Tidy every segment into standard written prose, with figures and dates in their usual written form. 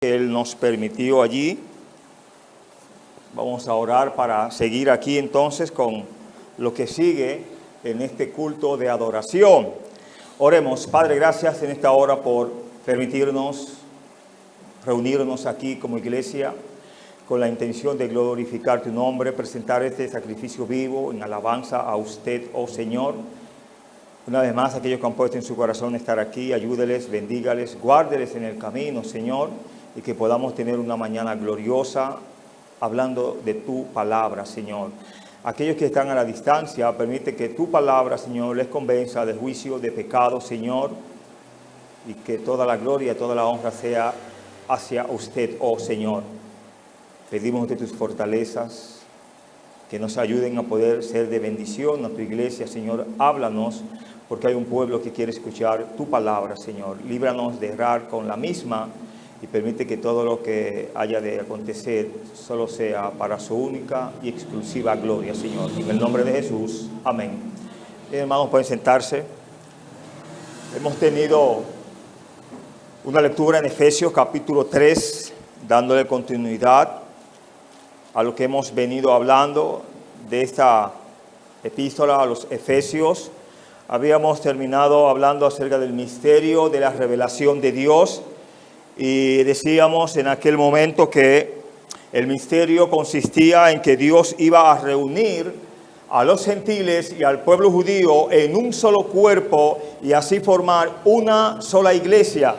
que Él nos permitió allí. Vamos a orar para seguir aquí entonces con lo que sigue en este culto de adoración. Oremos. Padre, gracias en esta hora por permitirnos reunirnos aquí como iglesia con la intención de glorificar tu nombre, presentar este sacrificio vivo en alabanza a usted, oh Señor. Una vez más, aquellos que han puesto en su corazón estar aquí, ayúdeles, bendígales, guárdeles en el camino, Señor, y que podamos tener una mañana gloriosa hablando de tu palabra, Señor. Aquellos que están a la distancia, permite que tu palabra, Señor, les convenza de juicio, de pecado, Señor, y que toda la gloria, toda la honra sea hacia usted, oh Señor. Pedimos de tus fortalezas, que nos ayuden a poder ser de bendición a tu iglesia, Señor. Háblanos, porque hay un pueblo que quiere escuchar tu palabra, Señor. Líbranos de errar con la misma y permite que todo lo que haya de acontecer solo sea para su única y exclusiva gloria, Señor. En el nombre de Jesús, amén. Bien, hermanos, pueden sentarse. Hemos tenido una lectura en Efesios capítulo 3, dándole continuidad a lo que hemos venido hablando de esta epístola a los Efesios. Habíamos terminado hablando acerca del misterio de la revelación de Dios y decíamos en aquel momento que el misterio consistía en que Dios iba a reunir a los gentiles y al pueblo judío en un solo cuerpo y así formar una sola iglesia,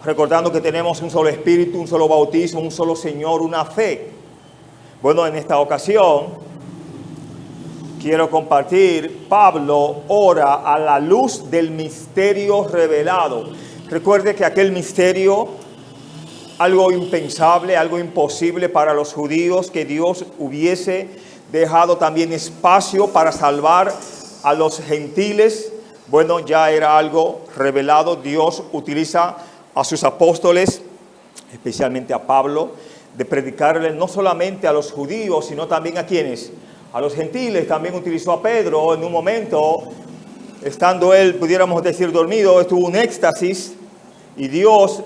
recordando que tenemos un solo espíritu, un solo bautismo, un solo Señor, una fe. Bueno, en esta ocasión quiero compartir, Pablo ora a la luz del misterio revelado. Recuerde que aquel misterio, algo impensable, algo imposible para los judíos, que Dios hubiese dejado también espacio para salvar a los gentiles. Bueno, ya era algo revelado. Dios utiliza a sus apóstoles, especialmente a Pablo, de predicarle no solamente a los judíos, sino también a quienes, a los gentiles. También utilizó a Pedro en un momento, estando él, pudiéramos decir, dormido, estuvo en éxtasis y Dios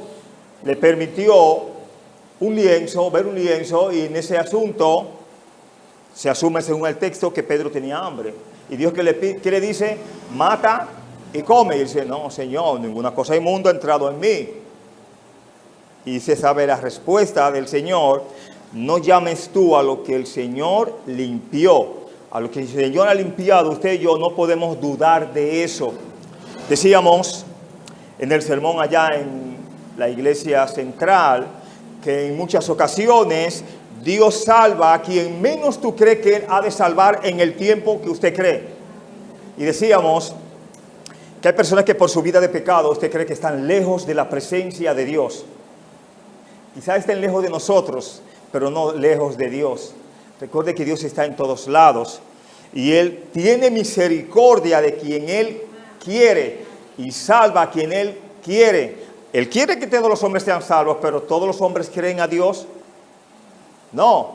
le permitió ver un lienzo, y en ese asunto se asume según el texto que Pedro tenía hambre. Y Dios que le dice, mata y come. Y él dice, no, Señor, ninguna cosa inmunda ha entrado en mí. Y se sabe la respuesta del Señor: no llames tú a lo que el Señor limpió. A lo que el Señor ha limpiado, usted y yo no podemos dudar de eso. Decíamos en el sermón allá en la iglesia central que en muchas ocasiones Dios salva a quien menos tú crees que Él ha de salvar en el tiempo que usted cree. Y decíamos que hay personas que por su vida de pecado usted cree que están lejos de la presencia de Dios. Quizás estén lejos de nosotros, pero no lejos de Dios. Recuerde que Dios está en todos lados y Él tiene misericordia de quien Él quiere y salva a quien Él quiere. Él quiere que todos los hombres sean salvos, pero ¿todos los hombres creen a Dios? No.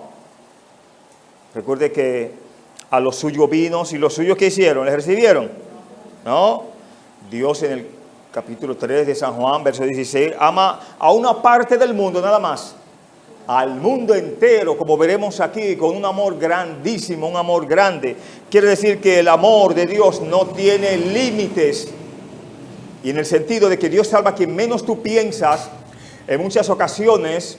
Recuerde que a los suyos vino, y los suyos, ¿qué hicieron? ¿Les recibieron? No. Dios en el capítulo 3 de San Juan, verso 16, ama a una parte del mundo nada más, al mundo entero, como veremos aquí, con un amor grandísimo, un amor grande. Quiere decir que el amor de Dios no tiene límites, y en el sentido de que Dios salva a quien menos tú piensas. En muchas ocasiones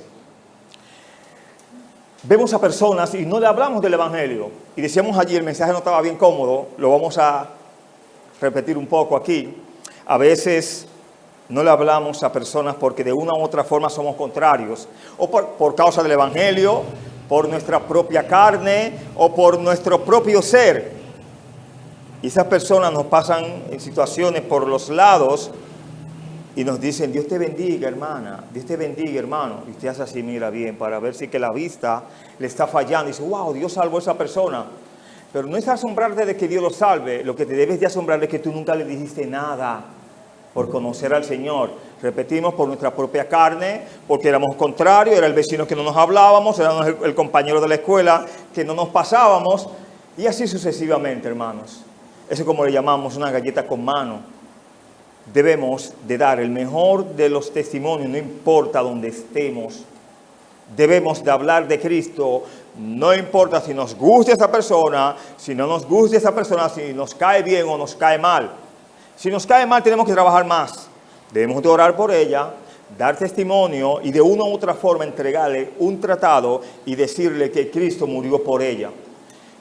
vemos a personas y no le hablamos del Evangelio, y decíamos allí, el mensaje no estaba bien cómodo, lo vamos a repetir un poco aquí. A veces no le hablamos a personas porque de una u otra forma somos contrarios, o por causa del Evangelio, por nuestra propia carne o por nuestro propio ser. Y esas personas nos pasan en situaciones por los lados y nos dicen, Dios te bendiga, hermana, Dios te bendiga, hermano. Y usted hace así, mira bien, para ver si que la vista le está fallando. Y dice, wow, Dios salvó a esa persona. Pero no es asombrarte de que Dios lo salve. Lo que te debes de asombrar es que tú nunca le dijiste nada por conocer al Señor. Repetimos, por nuestra propia carne, porque éramos contrarios, era el vecino que no nos hablábamos, era el compañero de la escuela que no nos pasábamos, y así sucesivamente, hermanos. Eso es como le llamamos una galleta con mano. debemos de dar el mejor de los testimonios, no importa dónde estemos. Debemos de hablar de Cristo, no importa si nos gusta esa persona, si no nos gusta esa persona, si nos cae bien o nos cae mal. Si nos cae mal tenemos que trabajar más. Debemos de orar por ella, dar testimonio y de una u otra forma entregarle un tratado y decirle que Cristo murió por ella.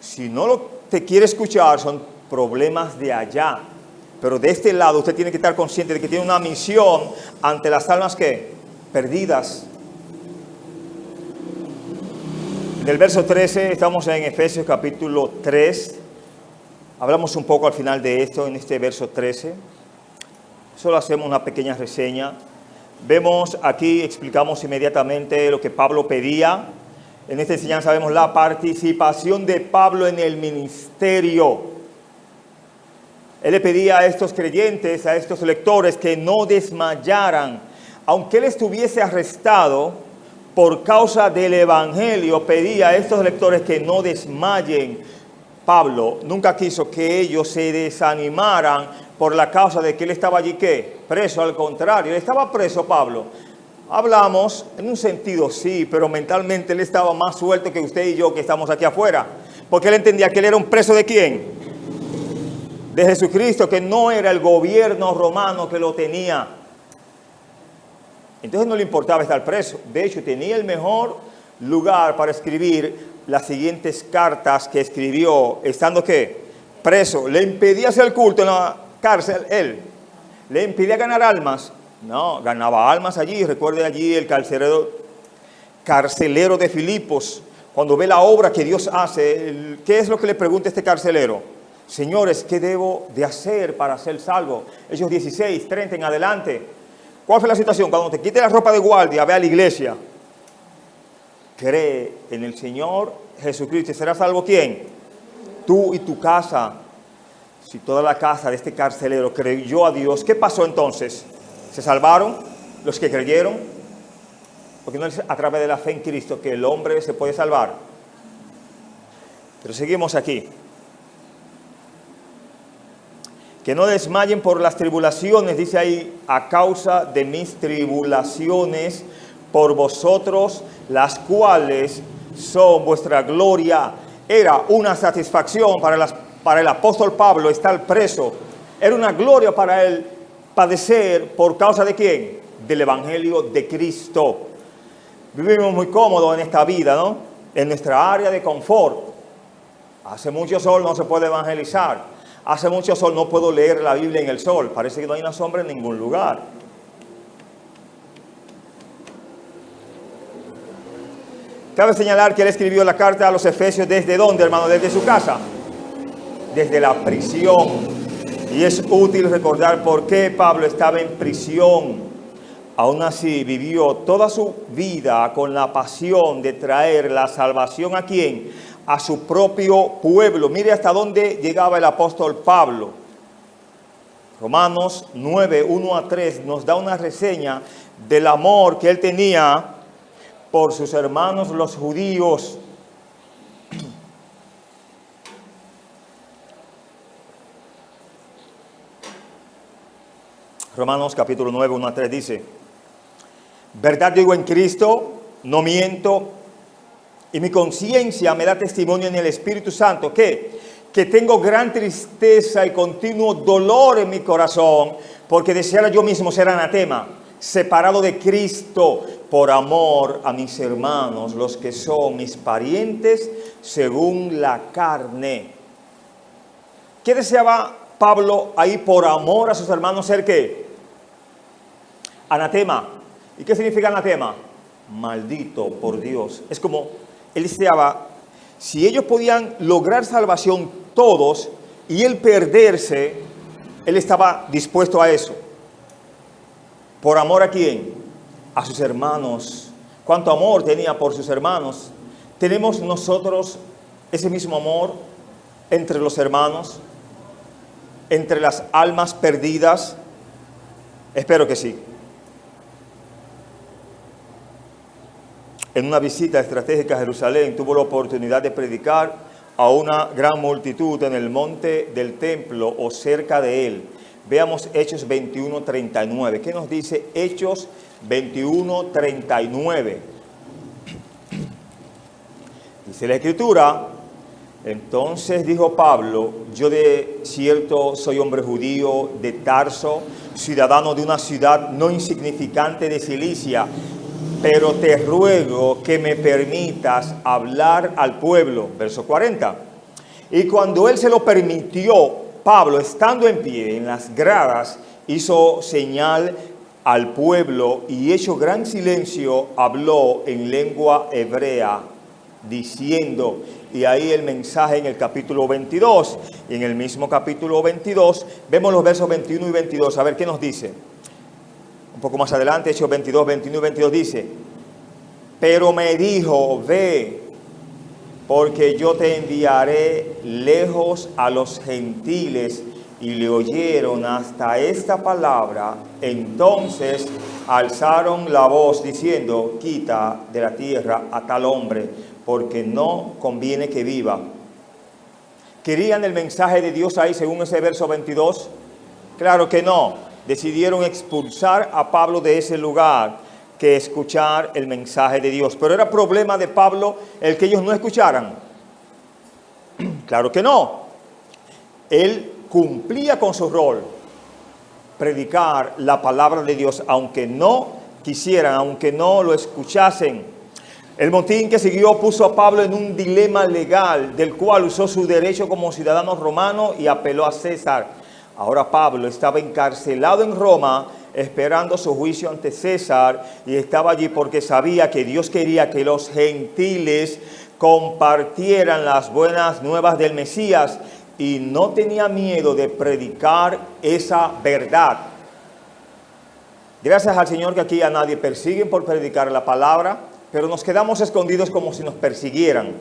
Si no te quiere escuchar, son problemas de allá. Pero de este lado usted tiene que estar consciente de que tiene una misión ante las almas que perdidas. En el verso 13, estamos en Efesios capítulo 3. Hablamos un poco al final de esto, en este verso 13. Solo hacemos una pequeña reseña. Vemos aquí, explicamos inmediatamente lo que Pablo pedía. En esta enseñanza vemos la participación de Pablo en el ministerio. Él le pedía a estos creyentes, a estos lectores, que no desmayaran. Aunque él estuviese arrestado por causa del evangelio, pedía a estos lectores que no desmayen. Pablo nunca quiso que ellos se desanimaran por la causa de que él estaba allí, ¿qué? Preso. Al contrario, él estaba preso, Pablo. Hablamos en un sentido sí, pero mentalmente él estaba más suelto que usted y yo que estamos aquí afuera. Porque él entendía que él era un preso ¿de quién? De Jesucristo, que no era el gobierno romano que lo tenía. Entonces no le importaba estar preso. De hecho, tenía el mejor lugar para escribir las siguientes cartas que escribió, estando ¿qué? Preso. Le impedía hacer el culto en la cárcel, él. Le impedía ganar almas. No, ganaba almas allí. Recuerde allí el carcelero de Filipos. Cuando ve la obra que Dios hace, ¿qué es lo que le pregunta este carcelero? Señores, ¿qué debo de hacer para ser salvo? Hechos 16, 30 en adelante. ¿Cuál fue la situación? Cuando te quite la ropa de guardia, ve a la iglesia. Cree en el Señor Jesucristo. ¿Será salvo quién? Tú y tu casa. Si toda la casa de este carcelero creyó a Dios, ¿qué pasó entonces? ¿Se salvaron los que creyeron? Porque no es a través de la fe en Cristo que el hombre se puede salvar. Pero seguimos aquí. Que no desmayen por las tribulaciones, dice ahí, a causa de mis tribulaciones por vosotros, las cuales son vuestra gloria. Era una satisfacción para el apóstol Pablo estar preso. Era una gloria para él padecer por causa de ¿quién? Del evangelio de Cristo. Vivimos muy cómodos en esta vida, ¿no? En nuestra área de confort. Hace mucho sol, no se puede evangelizar. Hace mucho sol, no puedo leer la Biblia en el sol. Parece que no hay una sombra en ningún lugar. Cabe señalar que él escribió la carta a los Efesios ¿desde dónde, hermano? Desde su casa. Desde la prisión. Y es útil recordar por qué Pablo estaba en prisión. Aún así vivió toda su vida con la pasión de traer la salvación ¿a quién? A su propio pueblo. Mire hasta dónde llegaba el apóstol Pablo. Romanos 9, 1 a 3 nos da una reseña del amor que él tenía por sus hermanos los judíos. Romanos capítulo 9, 1 a 3 dice: verdad digo en Cristo, no miento, y mi conciencia me da testimonio en el Espíritu Santo que tengo gran tristeza y continuo dolor en mi corazón, porque deseara yo mismo ser anatema, separado de Cristo, por amor a mis hermanos, los que son mis parientes según la carne. ¿Qué deseaba Pablo ahí por amor a sus hermanos ser qué? Anatema. ¿Y qué significa anatema? Maldito por Dios. Es como él deseaba, si ellos podían lograr salvación todos y él perderse, él estaba dispuesto a eso. ¿Por amor a quién? A sus hermanos. ¿Cuánto amor tenía por sus hermanos? ¿Tenemos nosotros ese mismo amor entre los hermanos? ¿Entre las almas perdidas? Espero que sí. En una visita estratégica a Jerusalén tuvo la oportunidad de predicar a una gran multitud en el monte del templo o cerca de él. Veamos Hechos 21:39. ¿Qué nos dice Hechos 21:39? Dice la Escritura: entonces dijo Pablo, yo de cierto soy hombre judío de Tarso, ciudadano de una ciudad no insignificante de Cilicia, pero te ruego que me permitas hablar al pueblo. Verso 40. Y cuando él se lo permitió, Pablo, estando en pie en las gradas, hizo señal al pueblo y hecho gran silencio, habló en lengua hebrea, diciendo, y ahí el mensaje en el capítulo 22, y en el mismo capítulo 22, vemos los versos 21 y 22, a ver qué nos dice. Un poco más adelante, Hechos 22, 21 y 22 dice, pero me dijo, ve, porque yo te enviaré lejos a los gentiles, y le oyeron hasta esta palabra. Entonces alzaron la voz diciendo, quita de la tierra a tal hombre, porque no conviene que viva. ¿Querían el mensaje de Dios ahí según ese verso 22? Claro que no. Decidieron expulsar a Pablo de ese lugar que escuchar el mensaje de Dios. Pero era problema de Pablo el que ellos no escucharan. Claro que no. Él cumplía con su rol, predicar la palabra de Dios, aunque no quisieran, aunque no lo escuchasen. El motín que siguió puso a Pablo en un dilema legal, del cual usó su derecho como ciudadano romano y apeló a César. Ahora Pablo estaba encarcelado en Roma, esperando su juicio ante César, y estaba allí porque sabía que Dios quería que los gentiles compartieran las buenas nuevas del Mesías, y no tenía miedo de predicar esa verdad. Gracias al Señor que aquí a nadie persiguen por predicar la palabra, pero nos quedamos escondidos como si nos persiguieran.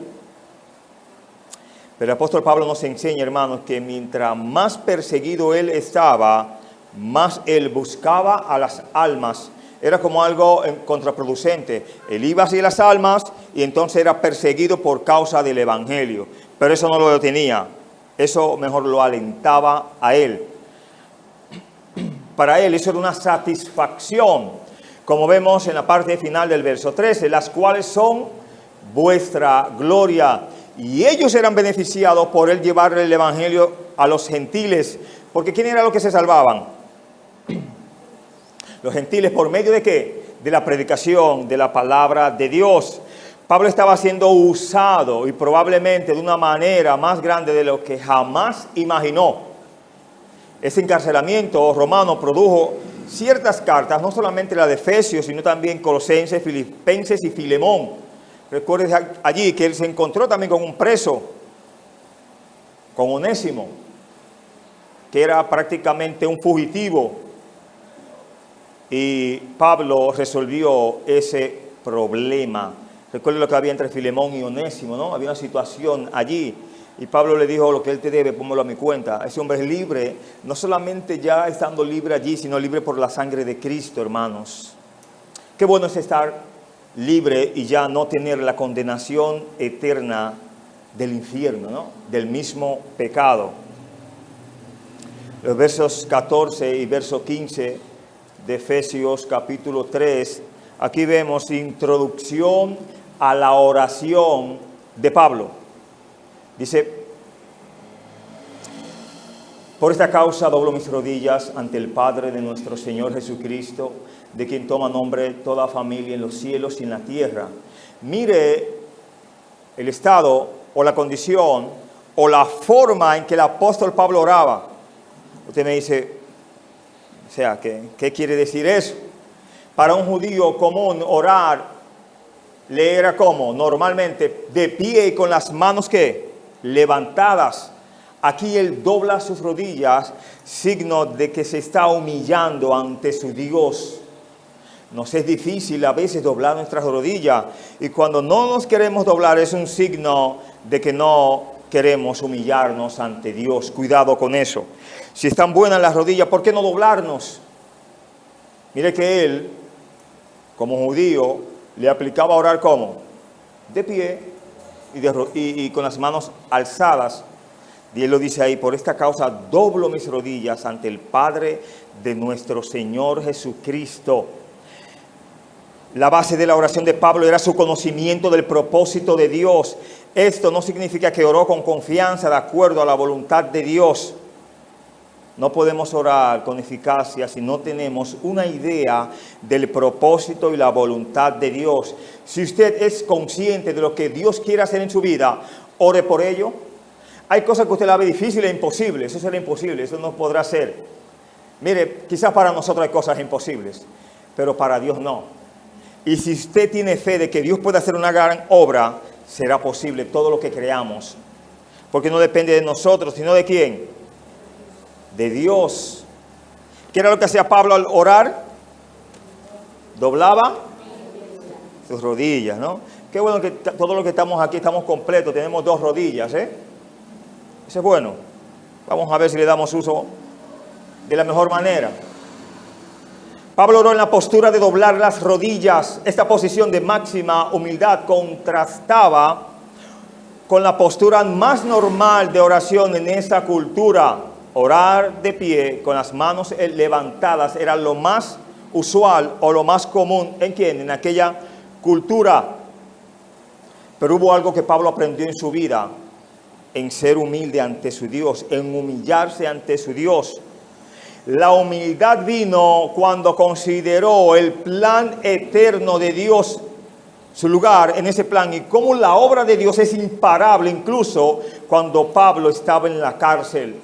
Pero el apóstol Pablo nos enseña, hermanos, que mientras más perseguido él estaba, más él buscaba a las almas. Era como algo contraproducente. Él iba hacia las almas y entonces era perseguido por causa del evangelio. Pero eso no lo detenía. Eso mejor lo alentaba a él. Para él eso era una satisfacción, como vemos en la parte final del verso 13, las cuales son vuestra gloria. Y ellos eran beneficiados por él llevar el evangelio a los gentiles. Porque ¿quién era los que se salvaban? Los gentiles, ¿por medio de qué? De la predicación de la palabra de Dios. Pablo estaba siendo usado, y probablemente de una manera más grande de lo que jamás imaginó. Ese encarcelamiento romano produjo ciertas cartas, no solamente la de Efesios, sino también Colosenses, Filipenses y Filemón. Recuerden allí que él se encontró también con un preso, con Onésimo, que era prácticamente un fugitivo. Y Pablo resolvió ese problema. Recuerden lo que había entre Filemón y Onésimo, ¿no? Había una situación allí. Y Pablo le dijo, lo que él te debe, pónmelo a mi cuenta. Ese hombre es libre, no solamente ya estando libre allí, sino libre por la sangre de Cristo, hermanos. Qué bueno es estar libre y ya no tener la condenación eterna del infierno, ¿no? Del mismo pecado. Los versos 14 y verso 15 de Efesios capítulo 3, aquí vemos introducción a la oración de Pablo. Dice, por esta causa doblo mis rodillas ante el Padre de nuestro Señor Jesucristo, de quien toma nombre toda familia en los cielos y en la tierra. Mire el estado o la condición o la forma en que el apóstol Pablo oraba. Usted me dice, o sea, ¿qué quiere decir eso? Para un judío común orar le era como normalmente de pie y con las manos ¿qué? Levantadas. Aquí él dobla sus rodillas, signo de que se está humillando ante su Dios. Nos es difícil a veces doblar nuestras rodillas, y cuando no nos queremos doblar es un signo de que no queremos humillarnos ante Dios. Cuidado con eso. Si están buenas las rodillas, ¿por qué no doblarnos? Mire que él, como judío, le aplicaba orar ¿cómo? De pie y con las manos alzadas. Y él lo dice ahí: por esta causa doblo mis rodillas ante el Padre de nuestro Señor Jesucristo. La base de la oración de Pablo era su conocimiento del propósito de Dios. Esto no significa que oró con confianza de acuerdo a la voluntad de Dios. No podemos orar con eficacia si no tenemos una idea del propósito y la voluntad de Dios. Si usted es consciente de lo que Dios quiere hacer en su vida, ore por ello. Hay cosas que usted la ve difíciles e imposibles. Eso será imposible, eso no podrá ser. Mire, quizás para nosotros hay cosas imposibles, pero para Dios no. Y si usted tiene fe de que Dios puede hacer una gran obra, será posible todo lo que creamos. Porque no depende de nosotros, sino ¿de quién? De Dios. ¿Qué era lo que hacía Pablo al orar? Doblaba sus rodillas, ¿no? Qué bueno que todos los que estamos aquí estamos completos, tenemos 2 rodillas, ¿eh? Eso es bueno. Vamos a ver si le damos uso de la mejor manera. Pablo oró en la postura de doblar las rodillas. Esta posición de máxima humildad contrastaba con la postura más normal de oración en esa cultura. Orar de pie con las manos levantadas era lo más usual o lo más común. ¿En quién? En aquella cultura. Pero hubo algo que Pablo aprendió en su vida: en ser humilde ante su Dios, en humillarse ante su Dios. La humildad vino cuando consideró el plan eterno de Dios, su lugar en ese plan, y cómo la obra de Dios es imparable, incluso cuando Pablo estaba en la cárcel.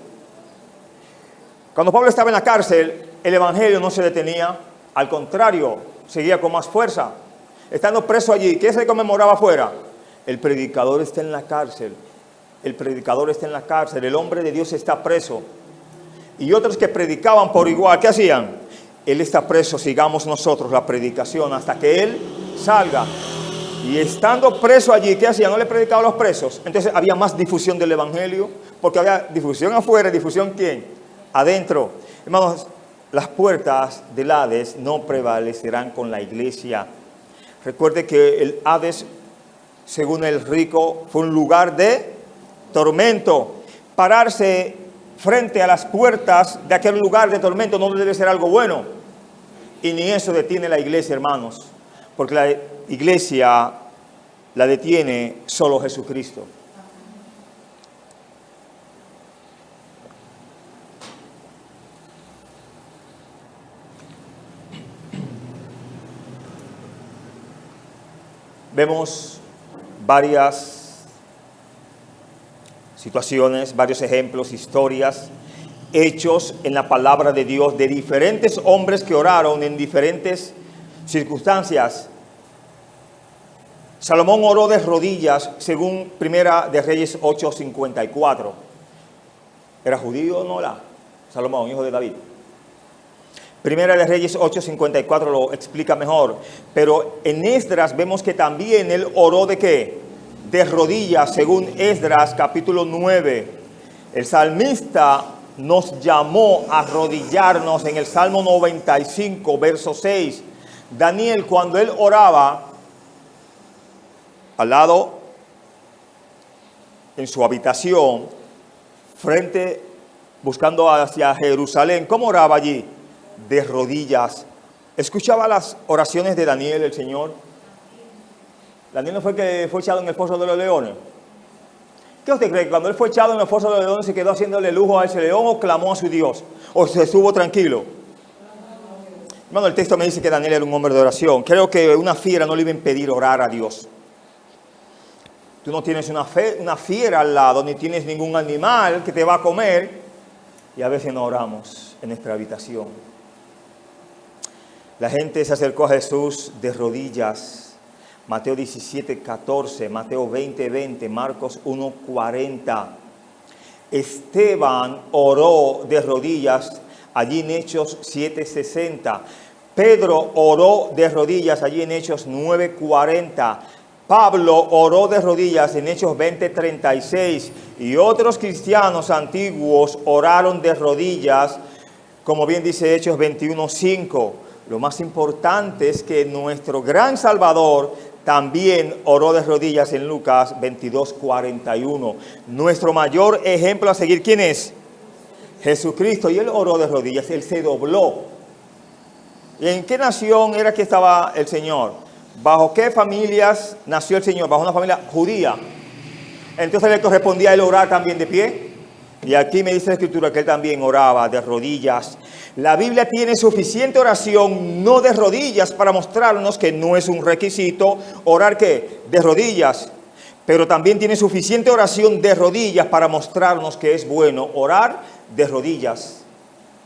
Cuando Pablo estaba en la cárcel, el evangelio no se detenía, al contrario, seguía con más fuerza. Estando preso allí, ¿qué se conmemoraba afuera? El predicador está en la cárcel. El predicador está en la cárcel, el hombre de Dios está preso. Y otros que predicaban por igual, ¿qué hacían? Él está preso, sigamos nosotros la predicación hasta que él salga. Y estando preso allí, ¿qué hacían? No le predicaban a los presos. Entonces había más difusión del evangelio, porque había difusión afuera. ¿Difusión quién? Adentro. Hermanos, las puertas del Hades no prevalecerán con la iglesia. Recuerde que el Hades, según el rico, fue un lugar de tormento. Pararse frente a las puertas de aquel lugar de tormento no debe ser algo bueno. Y ni eso detiene la iglesia, hermanos. Porque la iglesia la detiene solo Jesucristo. Vemos varias situaciones, varios ejemplos, historias, hechos en la palabra de Dios de diferentes hombres que oraron en diferentes circunstancias. Salomón oró de rodillas según Primera de Reyes 8:54. ¿Era judío o no era? Salomón, hijo de David. Primera de Reyes 8:54 lo explica mejor. Pero en Esdras vemos que también él oró ¿de qué? De rodillas, según Esdras capítulo 9. El salmista nos llamó a arrodillarnos en el Salmo 95, verso 6. Daniel, cuando él oraba al lado, en su habitación, frente, buscando hacia Jerusalén, ¿cómo oraba allí? De rodillas. ¿Escuchaba las oraciones de Daniel, el Señor? Daniel no fue el que fue echado en el foso de los leones. ¿Qué usted cree? Cuando él fue echado en el foso de los leones, ¿se quedó haciéndole lujo a ese león o clamó a su Dios? ¿O se estuvo tranquilo? Hermano, el texto me dice que Daniel era un hombre de oración. Creo que una fiera no le iba a impedir orar a Dios. Tú no tienes una fiera al lado, ni tienes ningún animal que te va a comer. Y a veces no oramos en nuestra habitación. La gente se acercó a Jesús de rodillas. Mateo 17:14, Mateo 20:20, Marcos 1:40. Esteban oró de rodillas allí en Hechos 7:60. Pedro oró de rodillas allí en Hechos 9:40. Pablo oró de rodillas en Hechos 20:36. Y otros cristianos antiguos oraron de rodillas, como bien dice Hechos 21:5. Lo más importante es que nuestro gran Salvador también oró de rodillas en Lucas 22:41. Nuestro mayor ejemplo a seguir, ¿quién es? Jesucristo. Y él oró de rodillas, él se dobló. ¿Y en qué nación era que estaba el Señor? ¿Bajo qué familias nació el Señor? Bajo una familia judía. Entonces le correspondía a él orar también de pie. Y aquí me dice la Escritura que él también oraba de rodillas. La Biblia tiene suficiente oración, no de rodillas, para mostrarnos que no es un requisito orar ¿qué? De rodillas. Pero también tiene suficiente oración de rodillas para mostrarnos que es bueno orar de rodillas.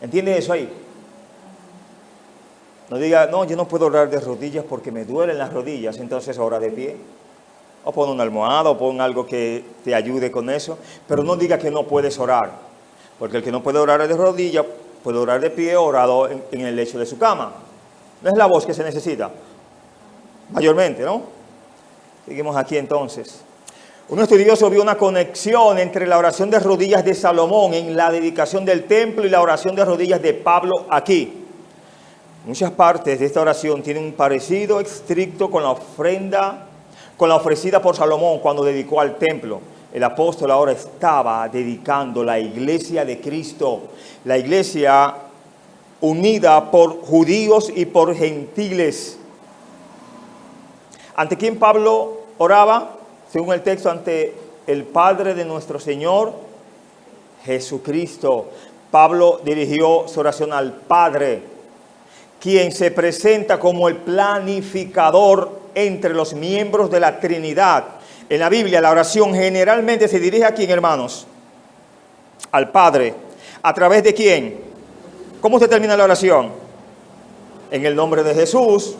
¿Entiende eso ahí? No diga, no, yo no puedo orar de rodillas porque me duelen las rodillas, entonces ora de pie. O pon una almohada o pon algo que te ayude con eso. Pero no diga que no puedes orar. Porque el que no puede orar de rodillas puede orar de pie o orado en el lecho de su cama. No es la voz que se necesita. Mayormente, ¿no? Seguimos aquí entonces. Un estudioso vio una conexión entre la oración de rodillas de Salomón en la dedicación del templo y la oración de rodillas de Pablo aquí. Muchas partes de esta oración tienen un parecido estricto con la ofrenda, con la ofrecida por Salomón cuando dedicó al templo. El apóstol ahora estaba dedicando la iglesia de Cristo, la iglesia unida por judíos y por gentiles. ¿Ante quién Pablo oraba? Según el texto, ante el Padre de nuestro Señor Jesucristo. Pablo dirigió su oración al Padre, quien se presenta como el planificador entre los miembros de la Trinidad. En la Biblia, la oración generalmente se dirige a quién, hermanos? Al Padre. ¿A través de quién? ¿Cómo se termina la oración? En el nombre de Jesús.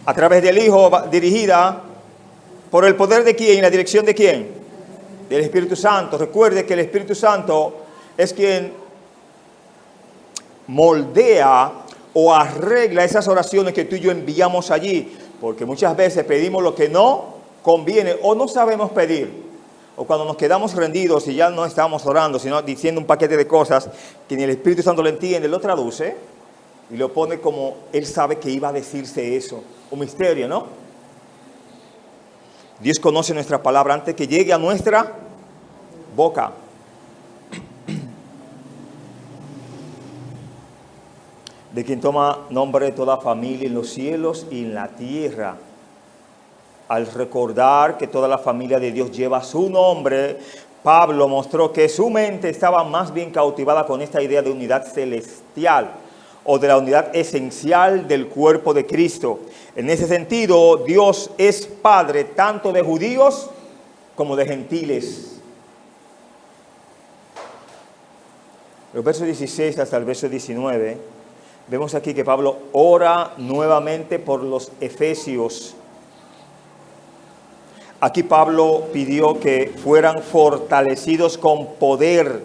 A través del Hijo, dirigida por el poder de quién y la dirección de quién? Del Espíritu Santo. Recuerde que el Espíritu Santo es quien moldea o arregla esas oraciones que tú y yo enviamos allí. Porque muchas veces pedimos lo que no conviene o no sabemos pedir. O cuando nos quedamos rendidos y ya no estamos orando, sino diciendo un paquete de cosas que ni el Espíritu Santo lo entiende, lo traduce y lo pone como él sabe que iba a decirse eso. Un misterio, ¿no? Dios conoce nuestra palabra antes que llegue a nuestra boca. De quien toma nombre toda familia en los cielos y en la tierra. Al recordar que toda la familia de Dios lleva su nombre, Pablo mostró que su mente estaba más bien cautivada con esta idea de unidad celestial o de la unidad esencial del cuerpo de Cristo. En ese sentido, Dios es Padre tanto de judíos como de gentiles. Los versos 16 hasta el verso 19, vemos aquí que Pablo ora nuevamente por los efesios. Aquí Pablo pidió que fueran fortalecidos con poder.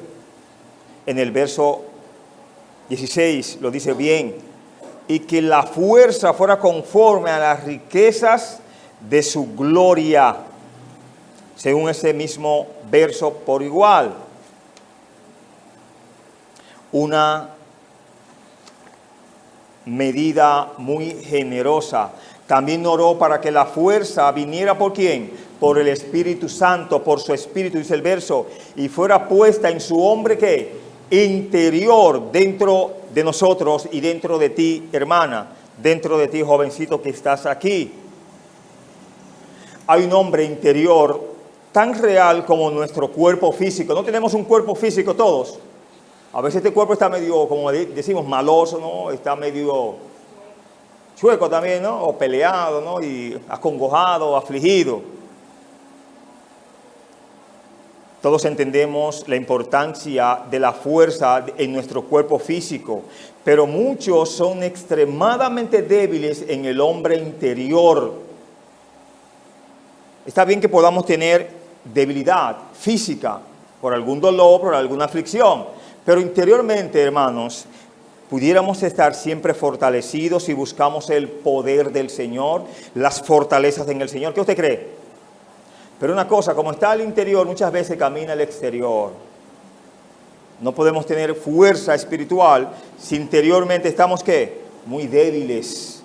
En el verso 16 lo dice bien. Y que la fuerza fuera conforme a las riquezas de su gloria. Según ese mismo verso por igual. Una medida muy generosa. También oró para que la fuerza viniera ¿por quién? Por el Espíritu Santo, por su Espíritu, dice el verso, y fuera puesta en su hombre ¿qué? Interior, dentro de nosotros y dentro de ti, hermana, dentro de ti, jovencito que estás aquí. Hay un hombre interior tan real como nuestro cuerpo físico. No tenemos un cuerpo físico todos. A veces este cuerpo está medio, como decimos, maloso, ¿no? Está medio chueco también, ¿no? O peleado, ¿no? Y acongojado, afligido. Todos entendemos la importancia de la fuerza en nuestro cuerpo físico, pero muchos son extremadamente débiles en el hombre interior. Está bien que podamos tener debilidad física por algún dolor, por alguna aflicción, pero interiormente, hermanos, pudiéramos estar siempre fortalecidos si buscamos el poder del Señor, las fortalezas en el Señor. ¿Qué usted cree? Pero una cosa, como está al interior, muchas veces camina al exterior. No podemos tener fuerza espiritual si interiormente estamos, ¿qué? Muy débiles.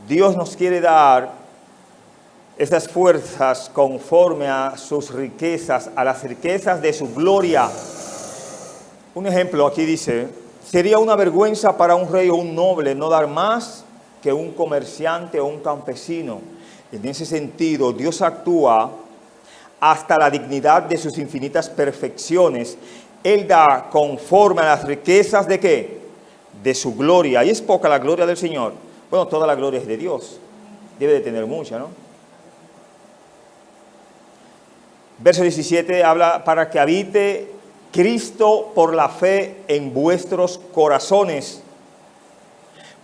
Dios nos quiere dar esas fuerzas conforme a sus riquezas, a las riquezas de su gloria. Un ejemplo aquí dice, sería una vergüenza para un rey o un noble no dar más que un comerciante o un campesino. En ese sentido, Dios actúa hasta la dignidad de sus infinitas perfecciones. Él da conforme a las riquezas ¿de qué? De su gloria. Y es poca la gloria del Señor. Bueno, toda la gloria es de Dios. Debe de tener mucha, ¿no? Verso 17 habla para que habite Cristo por la fe en vuestros corazones.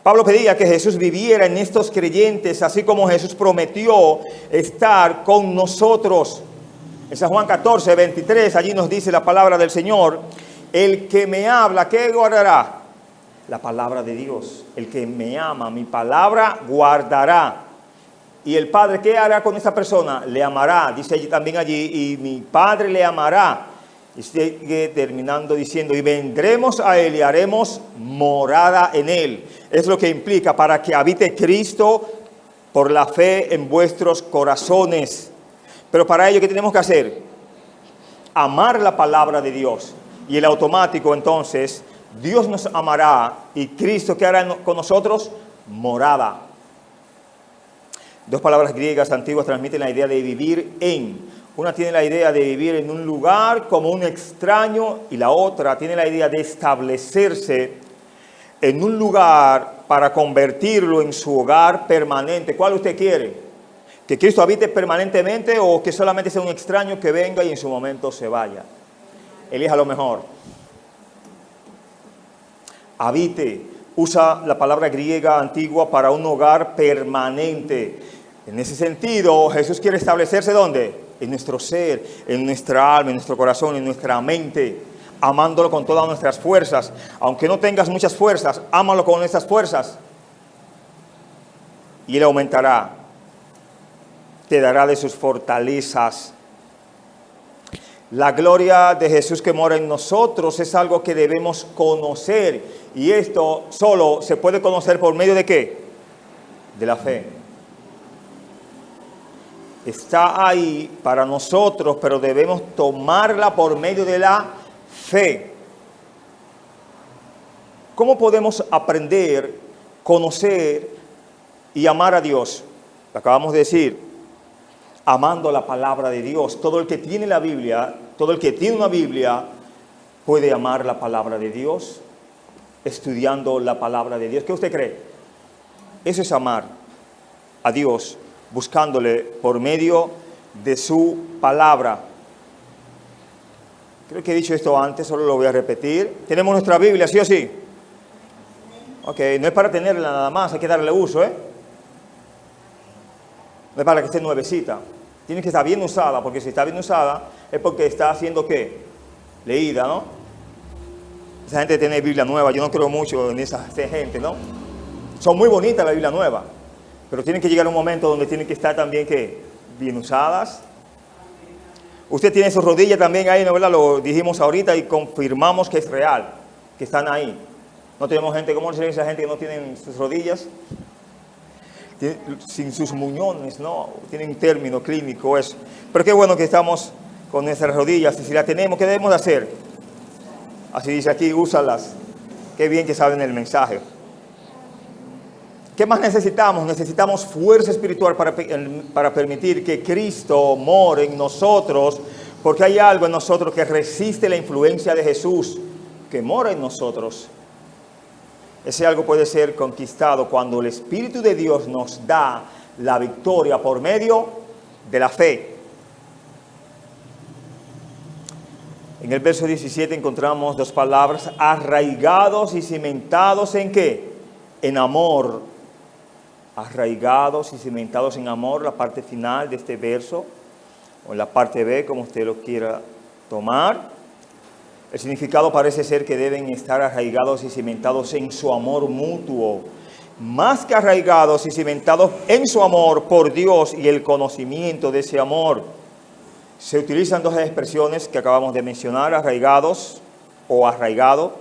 Pablo pedía que Jesús viviera en estos creyentes, así como Jesús prometió estar con nosotros. En San Juan 14, 23, allí nos dice la palabra del Señor, el que me habla, ¿qué guardará? La palabra de Dios. El que me ama, mi palabra guardará. Y el Padre, ¿qué hará con esa persona? Le amará, dice también allí, y mi Padre le amará. Y sigue terminando diciendo, y vendremos a Él y haremos morada en Él. Es lo que implica para que habite Cristo por la fe en vuestros corazones. Pero para ello, ¿qué tenemos que hacer? Amar la palabra de Dios. Y el automático, entonces, Dios nos amará y Cristo, ¿qué hará con nosotros? Morada. Dos palabras griegas antiguas transmiten la idea de vivir en. Una tiene la idea de vivir en un lugar como un extraño y la otra tiene la idea de establecerse en un lugar para convertirlo en su hogar permanente. ¿Cuál usted quiere? ¿Que Cristo habite permanentemente o que solamente sea un extraño que venga y en su momento se vaya? Elija lo mejor. Habite. Usa la palabra griega antigua para un hogar permanente. En ese sentido, Jesús quiere establecerse ¿dónde? En nuestro ser, en nuestra alma, en nuestro corazón, en nuestra mente, amándolo con todas nuestras fuerzas. Aunque no tengas muchas fuerzas, ámalo con esas fuerzas y Él aumentará, te dará de sus fortalezas. La gloria de Jesús que mora en nosotros es algo que debemos conocer, y esto solo se puede conocer por medio de ¿qué? De la fe. Está ahí para nosotros, pero debemos tomarla por medio de la fe. ¿Cómo podemos aprender, conocer y amar a Dios? Lo acabamos de decir, amando la palabra de Dios. Todo el que tiene la Biblia, todo el que tiene una Biblia, puede amar la palabra de Dios, estudiando la palabra de Dios. ¿Qué usted cree? Eso es amar a Dios, buscándole por medio de su palabra. Creo que he dicho esto antes, solo lo voy a repetir. Tenemos nuestra Biblia, ¿sí o sí? Ok, no es para tenerla nada más, hay que darle uso, ¿eh? No es para que esté nuevecita. Tiene que estar bien usada, porque si está bien usada es porque está haciendo ¿qué? Leída, ¿no? Esa gente tiene Biblia nueva, yo no creo mucho en esa gente, ¿no? Son muy bonitas la Biblia nueva, pero tienen que llegar un momento donde tienen que estar también ¿qué? Bien usadas. Usted tiene sus rodillas también ahí, ¿no? ¿Verdad? Lo dijimos ahorita y confirmamos que es real, que están ahí. No tenemos gente, ¿cómo se dice a gente que no tienen sus rodillas? Sin sus muñones, ¿no? Tienen un término clínico eso. Pero qué bueno que estamos con nuestras rodillas, y si las tenemos, ¿qué debemos de hacer? Así dice aquí, úsalas. Qué bien que saben el mensaje. ¿Qué más necesitamos? Necesitamos fuerza espiritual para permitir que Cristo more en nosotros, porque hay algo en nosotros que resiste la influencia de Jesús, que mora en nosotros. Ese algo puede ser conquistado cuando el Espíritu de Dios nos da la victoria por medio de la fe. En el verso 17 encontramos dos palabras, arraigados y cimentados ¿en qué? En amor. Arraigados y cimentados en amor, la parte final de este verso, o la parte B, como usted lo quiera tomar. El significado parece ser que deben estar arraigados y cimentados en su amor mutuo, más que arraigados y cimentados en su amor por Dios y el conocimiento de ese amor. Se utilizan dos expresiones que acabamos de mencionar, arraigados o arraigado.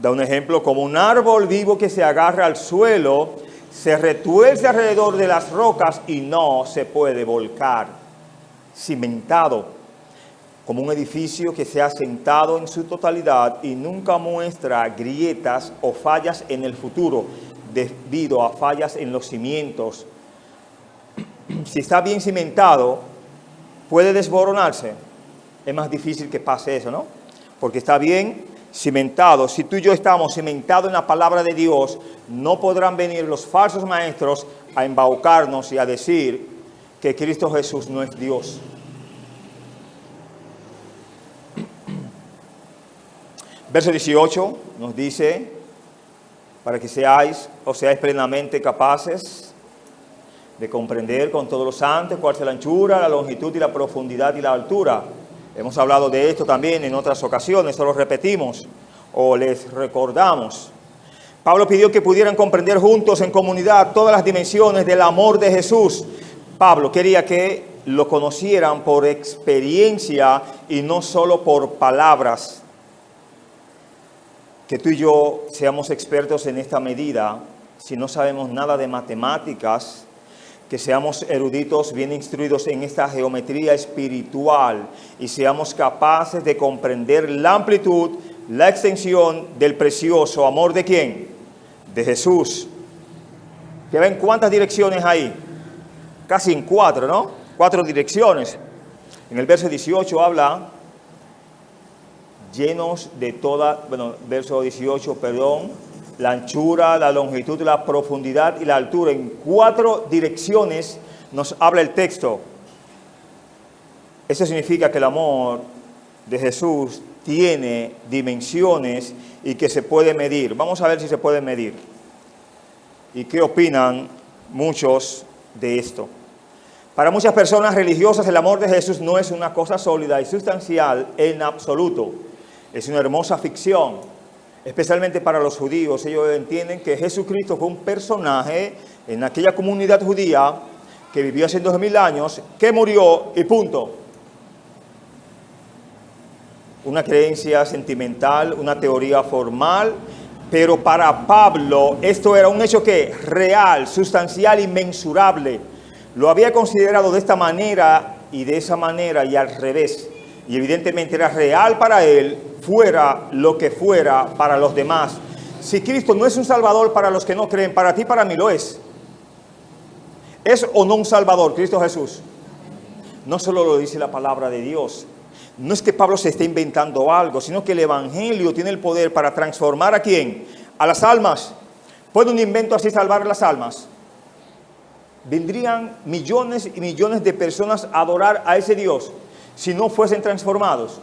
Da un ejemplo como un árbol vivo que se agarra al suelo, se retuerce alrededor de las rocas y no se puede volcar. Cimentado, como un edificio que se ha asentado en su totalidad y nunca muestra grietas o fallas en el futuro debido a fallas en los cimientos. Si está bien cimentado, puede desmoronarse. Es más difícil que pase eso, ¿no? Porque está bien cimentado. Si tú y yo estamos cimentados en la palabra de Dios, no podrán venir los falsos maestros a embaucarnos y a decir que Cristo Jesús no es Dios. Verso 18 nos dice, para que seáis plenamente capaces de comprender con todos los santos cuál es la anchura, la longitud y la profundidad y la altura. Hemos hablado de esto también en otras ocasiones, solo repetimos o les recordamos. Pablo pidió que pudieran comprender juntos en comunidad todas las dimensiones del amor de Jesús. Pablo quería que lo conocieran por experiencia y no solo por palabras. Que tú y yo seamos expertos en esta medida, si no sabemos nada de matemáticas, que seamos eruditos, bien instruidos en esta geometría espiritual y seamos capaces de comprender la amplitud, la extensión del precioso amor ¿de quién? De Jesús. ¿Ya ven cuántas direcciones hay? Casi en 4, ¿no? 4 direcciones. En el verso 18 habla llenos de toda, verso 18, la anchura, la longitud, la profundidad y la altura. En 4 direcciones nos habla el texto. Eso significa que el amor de Jesús tiene dimensiones y que se puede medir. Vamos a ver si se puede medir. ¿Y qué opinan muchos de esto? Para muchas personas religiosas el amor de Jesús no es una cosa sólida y sustancial en absoluto. Es una hermosa ficción, especialmente para los judíos. Ellos entienden que Jesucristo fue un personaje en aquella comunidad judía que vivió hace 2000 años, que murió y punto. Una creencia sentimental, una teoría formal, pero para Pablo esto era un hecho que real, sustancial, inmensurable. Lo había considerado de esta manera y de esa manera y al revés. Y evidentemente era real para él, fuera lo que fuera para los demás. Si Cristo no es un salvador para los que no creen, para ti, para mí lo es. ¿Es o no un salvador Cristo Jesús? No solo lo dice la palabra de Dios. No es que Pablo se esté inventando algo, sino que el evangelio tiene el poder para transformar ¿a quién? A las almas. ¿Puede un invento así salvar las almas? Vendrían millones y millones de personas a adorar a ese Dios si no fuesen transformados.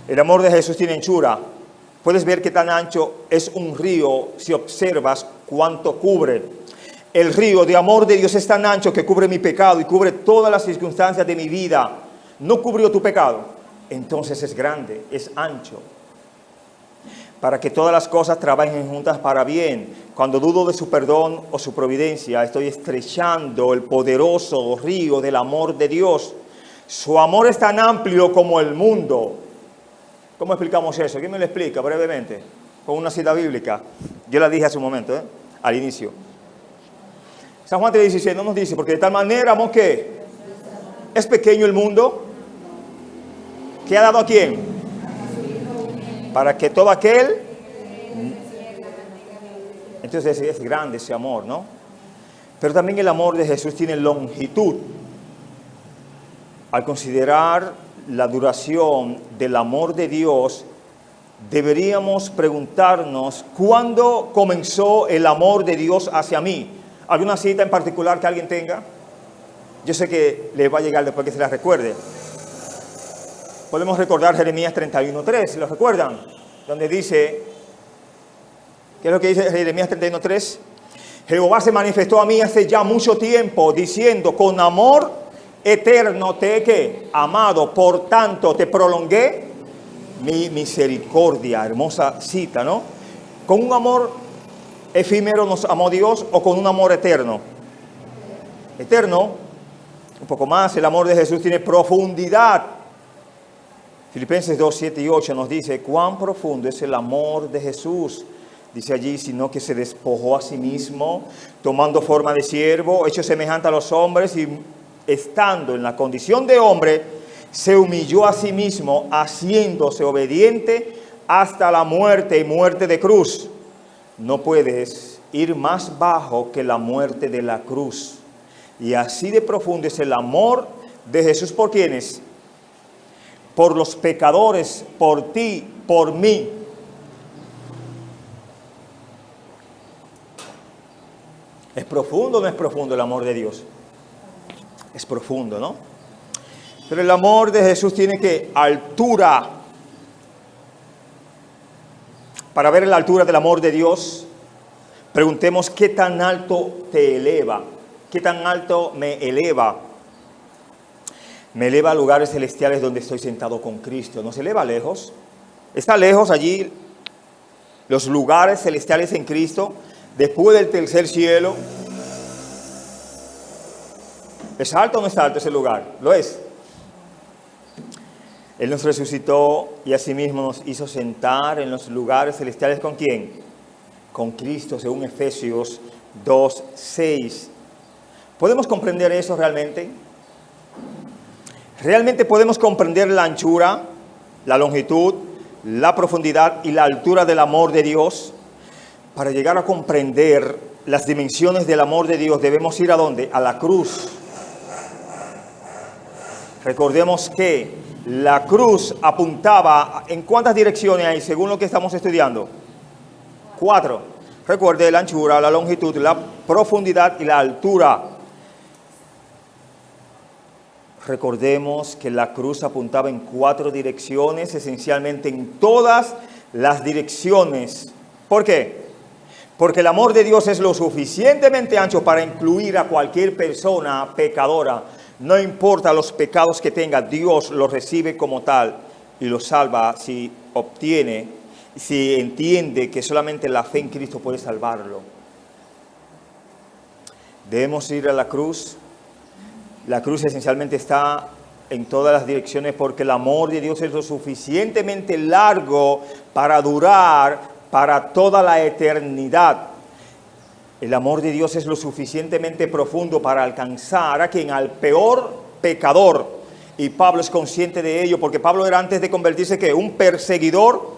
El amor de Jesús tiene anchura. Puedes ver qué tan ancho es un río si observas cuánto cubre. El río de amor de Dios es tan ancho que cubre mi pecado y cubre todas las circunstancias de mi vida. No cubrió tu pecado, entonces es grande, es ancho. Para que todas las cosas trabajen juntas para bien. Cuando dudo de su perdón o su providencia, estoy estrechando el poderoso río del amor de Dios. Su amor es tan amplio como el mundo. ¿Cómo explicamos eso? ¿Quién me lo explica brevemente? Con una cita bíblica. Yo la dije hace un momento, al inicio. San Juan 3:16 no nos dice, porque de tal manera amó que es pequeño el mundo. ¿Qué ha dado a quién? Para que todo aquel... Entonces es grande ese amor, ¿no? Pero también el amor de Jesús tiene longitud. Al considerar la duración del amor de Dios, deberíamos preguntarnos ¿cuándo comenzó el amor de Dios hacia mí? ¿Alguna cita en particular que alguien tenga? Yo sé que le va a llegar después que se la recuerde. Podemos recordar Jeremías 31:3, ¿lo recuerdan? Donde dice, ¿qué es lo que dice Jeremías 31:3? Jehová se manifestó a mí hace ya mucho tiempo, diciendo, con amor eterno te he ¿qué? Amado, por tanto te prolongué mi misericordia. Hermosa cita, ¿no? Con un amor efímero nos amó Dios o con un amor eterno. Eterno, un poco más, el amor de Jesús tiene profundidad. Filipenses 2, 7 y 8 nos dice cuán profundo es el amor de Jesús. Dice allí, sino que se despojó a sí mismo, tomando forma de siervo, hecho semejante a los hombres, y estando en la condición de hombre, se humilló a sí mismo, haciéndose obediente hasta la muerte y muerte de cruz. No puedes ir más bajo que la muerte de la cruz. Y así de profundo es el amor de Jesús. ¿Por quiénes? Por los pecadores, por ti, por mí. ¿Es profundo o no es profundo el amor de Dios? Es profundo, ¿no? Pero el amor de Jesús tiene que altura. Para ver la altura del amor de Dios, preguntemos qué tan alto te eleva. ¿Qué tan alto me eleva? Me eleva a lugares celestiales donde estoy sentado con Cristo. ¿No se eleva lejos? ¿Está lejos allí los lugares celestiales en Cristo? Después del tercer cielo. ¿Es alto o no es alto ese lugar? Lo es. Él nos resucitó y asimismo nos hizo sentar en los lugares celestiales. ¿Con quién? Con Cristo, según Efesios 2, 6. ¿Podemos comprender eso realmente? ¿Realmente podemos comprender la anchura, la longitud, la profundidad y la altura del amor de Dios? Para llegar a comprender las dimensiones del amor de Dios, debemos ir ¿a dónde? A la cruz. Recordemos que la cruz apuntaba, ¿en cuántas direcciones hay según lo que estamos estudiando? 4. Recuerde la anchura, la longitud, la profundidad y la altura. Recordemos que la cruz apuntaba en 4 direcciones, esencialmente en todas las direcciones. ¿Por qué? Porque el amor de Dios es lo suficientemente ancho para incluir a cualquier persona pecadora. No importa los pecados que tenga, Dios los recibe como tal y los salva si entiende que solamente la fe en Cristo puede salvarlo. Debemos ir a la cruz. La cruz esencialmente está en todas las direcciones porque el amor de Dios es lo suficientemente largo para durar para toda la eternidad. El amor de Dios es lo suficientemente profundo para alcanzar a quien, al peor pecador. Y Pablo es consciente de ello porque Pablo era, antes de convertirse, ¿qué? Un perseguidor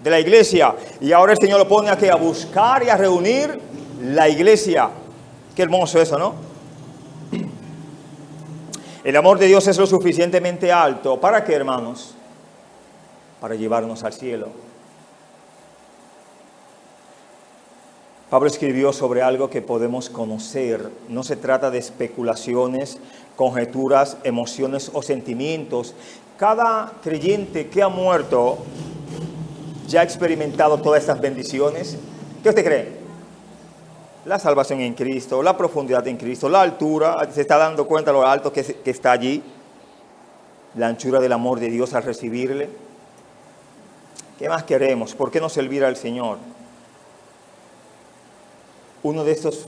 de la iglesia. Y ahora el Señor lo pone aquí a buscar y a reunir la iglesia. Qué hermoso eso, ¿no? El amor de Dios es lo suficientemente alto. ¿Para qué, hermanos? Para llevarnos al cielo. Pablo escribió sobre algo que podemos conocer. No se trata de especulaciones, conjeturas, emociones o sentimientos. Cada creyente que ha muerto ya ha experimentado todas estas bendiciones. ¿Qué usted cree? La salvación en Cristo, la profundidad en Cristo, la altura, se está dando cuenta de lo alto que está allí, la anchura del amor de Dios al recibirle. ¿Qué más queremos? ¿Por qué no servir al Señor? Uno de estos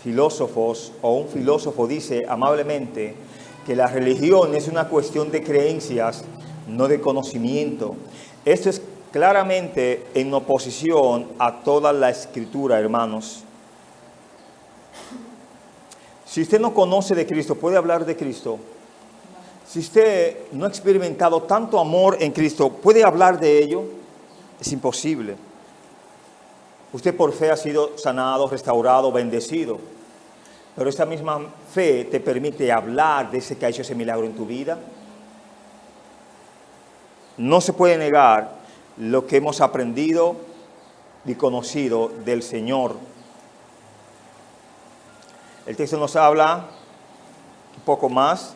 filósofos, o un filósofo, dice amablemente que la religión es una cuestión de creencias, no de conocimiento. Esto es claramente en oposición a toda la Escritura, hermanos. Si usted no conoce de Cristo, ¿puede hablar de Cristo? Si usted no ha experimentado tanto amor en Cristo, ¿puede hablar de ello? Es imposible. Usted por fe ha sido sanado, restaurado, bendecido. Pero esta misma fe te permite hablar de ese que ha hecho ese milagro en tu vida. No se puede negar lo que hemos aprendido y conocido del Señor. El texto nos habla un poco más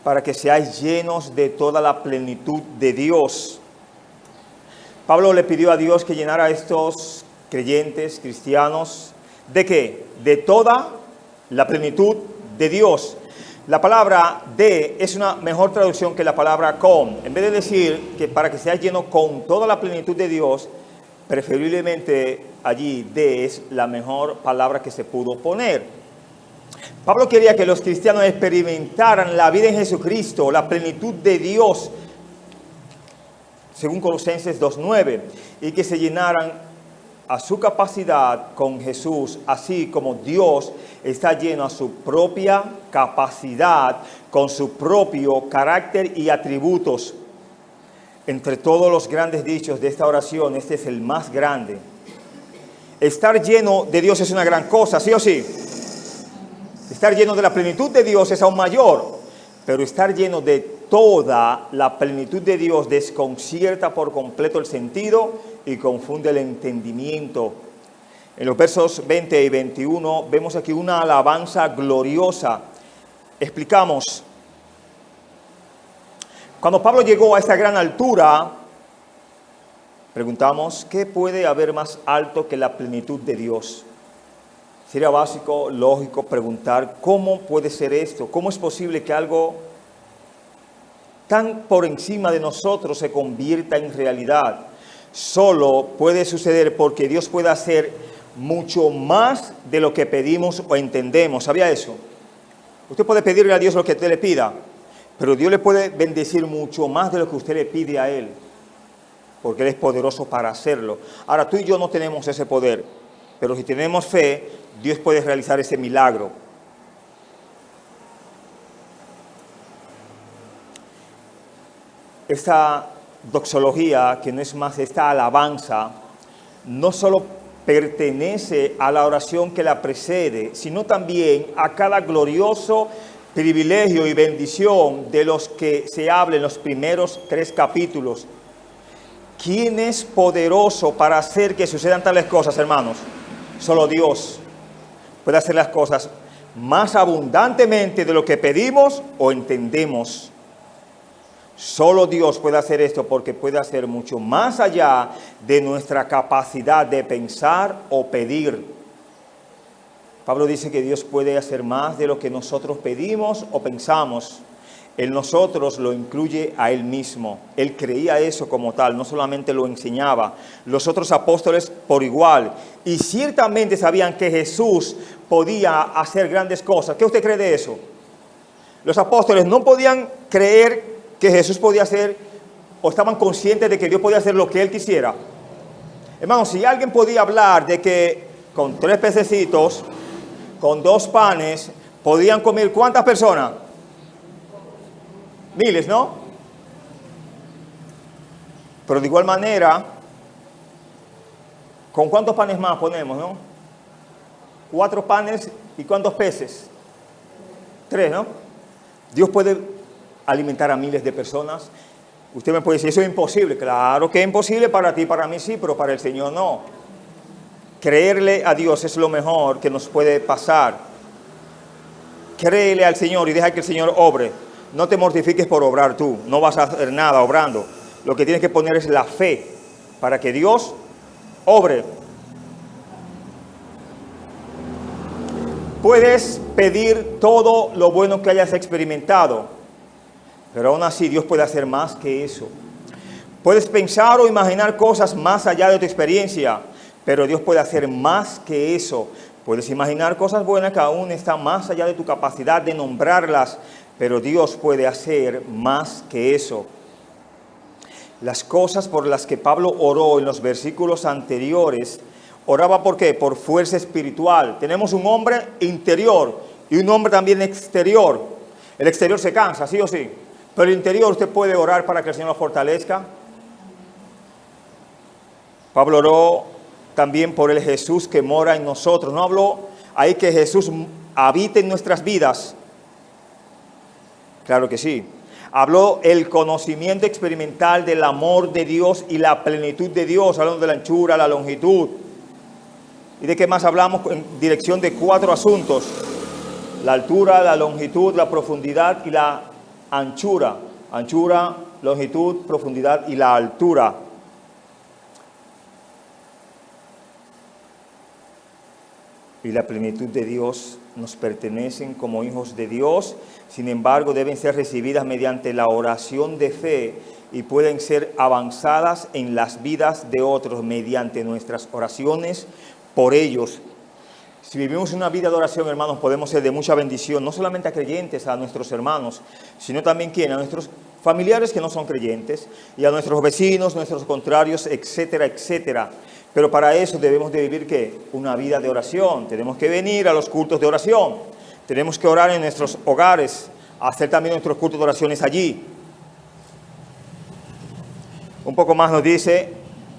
para que seáis llenos de toda la plenitud de Dios. Pablo le pidió a Dios que llenara a estos creyentes, cristianos, ¿de qué? De toda la plenitud de Dios. La palabra de es una mejor traducción que la palabra con. En vez de decir que para que seas lleno con toda la plenitud de Dios, preferiblemente allí de es la mejor palabra que se pudo poner. Pablo quería que los cristianos experimentaran la vida en Jesucristo, la plenitud de Dios, según Colosenses 2:9, y que se llenaran a su capacidad con Jesús, así como Dios está lleno a su propia capacidad, con su propio carácter y atributos. Entre todos los grandes dichos de esta oración, este es el más grande. Estar lleno de Dios es una gran cosa, ¿sí o sí? Estar lleno de la plenitud de Dios es aún mayor, pero estar lleno de toda la plenitud de Dios desconcierta por completo el sentido y confunde el entendimiento. En los versos 20 y 21 vemos aquí una alabanza gloriosa. Explicamos. Cuando Pablo llegó a esta gran altura, preguntamos, ¿qué puede haber más alto que la plenitud de Dios? Sería básico, lógico preguntar, ¿cómo puede ser esto? ¿Cómo es posible que algo tan por encima de nosotros se convierta en realidad? Solo puede suceder porque Dios puede hacer mucho más de lo que pedimos o entendemos. ¿Sabía eso? Usted puede pedirle a Dios lo que usted le pida, pero Dios le puede bendecir mucho más de lo que usted le pide a Él, porque Él es poderoso para hacerlo. Ahora, tú y yo no tenemos ese poder, pero si tenemos fe, Dios puede realizar ese milagro. Esta doxología, que no es más esta alabanza, no solo pertenece a la oración que la precede, sino también a cada glorioso privilegio y bendición de los que se habla en los primeros 3 capítulos. ¿Quién es poderoso para hacer que sucedan tales cosas, hermanos? Solo Dios puede hacer las cosas más abundantemente de lo que pedimos o entendemos. Solo Dios puede hacer esto porque puede hacer mucho más allá de nuestra capacidad de pensar o pedir. Pablo dice que Dios puede hacer más de lo que nosotros pedimos o pensamos. En nosotros lo incluye a Él mismo. Él creía eso como tal, no solamente lo enseñaba. Los otros apóstoles por igual. Y ciertamente sabían que Jesús podía hacer grandes cosas. ¿Qué usted cree de eso? Los apóstoles no podían creer que Jesús podía hacer, o estaban conscientes de que Dios podía hacer lo que Él quisiera. Hermanos, si alguien podía hablar de que con 3 pececitos, con 2 panes, podían comer ¿cuántas personas? Miles, ¿no? Pero de igual manera, ¿con cuántos panes más ponemos, no? 4 panes y ¿cuántos peces? 3, ¿no? Dios puede alimentar a miles de personas. Usted me puede decir, eso es imposible. Claro que es imposible para ti, para mí sí, pero para el Señor no. Creerle a Dios es lo mejor que nos puede pasar. Créele al Señor y deja que el Señor obre. No te mortifiques por obrar tú. No vas a hacer nada obrando. Lo que tienes que poner es la fe para que Dios obre. Puedes pedir todo lo bueno que hayas experimentado, pero aún así Dios puede hacer más que eso. Puedes pensar o imaginar cosas más allá de tu experiencia, pero Dios puede hacer más que eso. Puedes imaginar cosas buenas que aún están más allá de tu capacidad de nombrarlas, pero Dios puede hacer más que eso. Las cosas por las que Pablo oró en los versículos anteriores, oraba ¿por qué? Por fuerza espiritual. Tenemos un hombre interior y un hombre también exterior. El exterior se cansa, sí o sí. Pero el interior usted puede orar para que el Señor lo fortalezca. Pablo oró también por el Jesús que mora en nosotros. No habló ahí que Jesús habite en nuestras vidas. Claro que sí. Habló el conocimiento experimental del amor de Dios y la plenitud de Dios, hablando de la anchura, la longitud. ¿Y de qué más hablamos? En dirección de 4 asuntos. La altura, la longitud, la profundidad y la anchura. Anchura, longitud, profundidad y la altura. Y la plenitud de Dios nos pertenecen como hijos de Dios. Sin embargo, deben ser recibidas mediante la oración de fe y pueden ser avanzadas en las vidas de otros mediante nuestras oraciones por ellos. Si vivimos una vida de oración, hermanos, podemos ser de mucha bendición, no solamente a creyentes, a nuestros hermanos, sino también ¿quién? A nuestros familiares que no son creyentes, y a nuestros vecinos, nuestros contrarios, etcétera, etcétera. Pero para eso debemos de vivir, ¿qué? Una vida de oración. Tenemos que venir a los cultos de oración. Tenemos que orar en nuestros hogares, hacer también nuestros cultos de oraciones allí. Un poco más nos dice,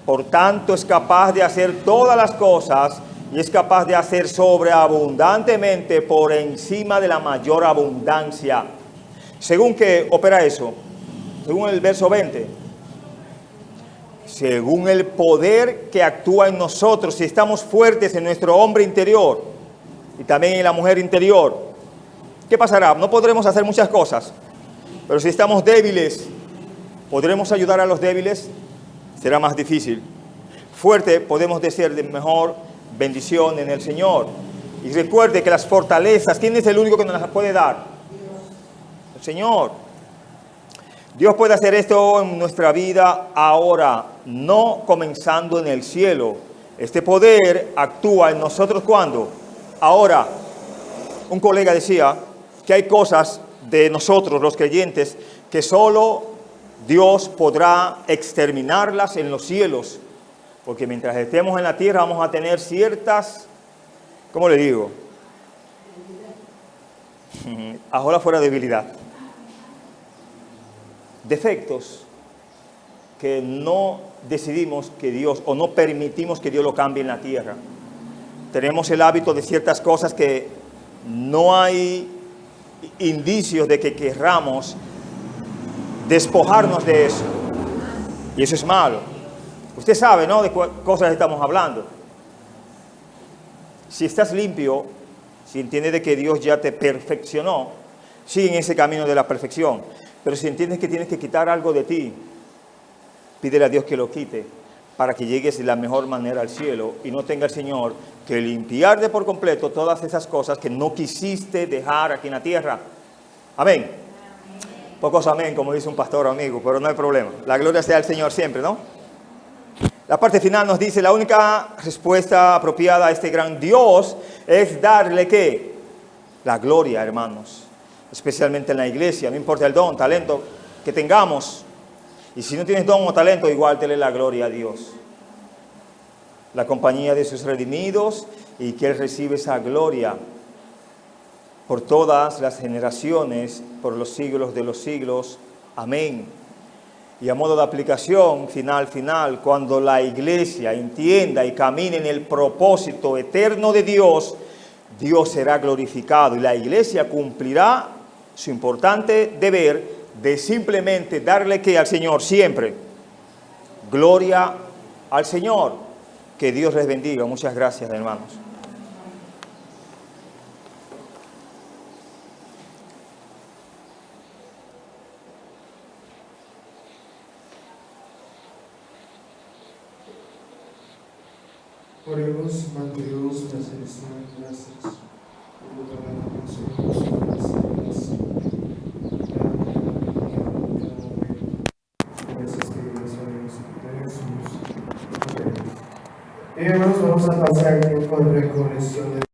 por tanto es capaz de hacer todas las cosas y es capaz de hacer sobreabundantemente por encima de la mayor abundancia. ¿Según qué opera eso? Según el verso 20. Según el poder que actúa en nosotros, si estamos fuertes en nuestro hombre interior y también en la mujer interior, ¿qué pasará? No podremos hacer muchas cosas, pero si estamos débiles, ¿podremos ayudar a los débiles? Será más difícil. Fuerte podemos ser de mejor bendición en el Señor. Y recuerde que las fortalezas, ¿quién es el único que nos las puede dar? El Señor. Dios puede hacer esto en nuestra vida ahora, no comenzando en el cielo. Este poder actúa en nosotros ¿cuándo? Ahora. Un colega decía que hay cosas de nosotros, los creyentes, que solo Dios podrá exterminarlas en los cielos. Porque mientras estemos en la tierra vamos a tener ciertas, ¿cómo le digo? Ahora fuera debilidad. Defectos que no decidimos que Dios, o no permitimos que Dios lo cambie en la tierra. Tenemos el hábito de ciertas cosas que no hay indicios de que querramos despojarnos de eso. Y eso es malo. Usted sabe, ¿no?, de qué cosas estamos hablando. Si estás limpio, si entiendes de que Dios ya te perfeccionó, sigue en ese camino de la perfección. Pero si entiendes que tienes que quitar algo de ti, pídele a Dios que lo quite para que llegues de la mejor manera al cielo y no tenga el Señor que limpiar de por completo todas esas cosas que no quisiste dejar aquí en la tierra. Amén. Pocos amén, como dice un pastor amigo, pero no hay problema. La gloria sea al Señor siempre, ¿no? La parte final nos dice, la única respuesta apropiada a este gran Dios es darle, ¿qué? La gloria, hermanos. Especialmente en la iglesia, no importa el don, talento que tengamos. Y si no tienes don o talento, igual dale la gloria a Dios. La compañía de sus redimidos y que Él recibe esa gloria por todas las generaciones, por los siglos de los siglos. Amén. Y a modo de aplicación final, cuando la iglesia entienda y camine en el propósito eterno de Dios, Dios será glorificado y la iglesia cumplirá su importante deber de simplemente darle que al Señor siempre. Gloria al Señor. Que Dios les bendiga. Muchas gracias, hermanos. Oremos, Madre de Dios, la celestial, gracias por toda la nosotros, hermanos, vamos a pasar con recolección de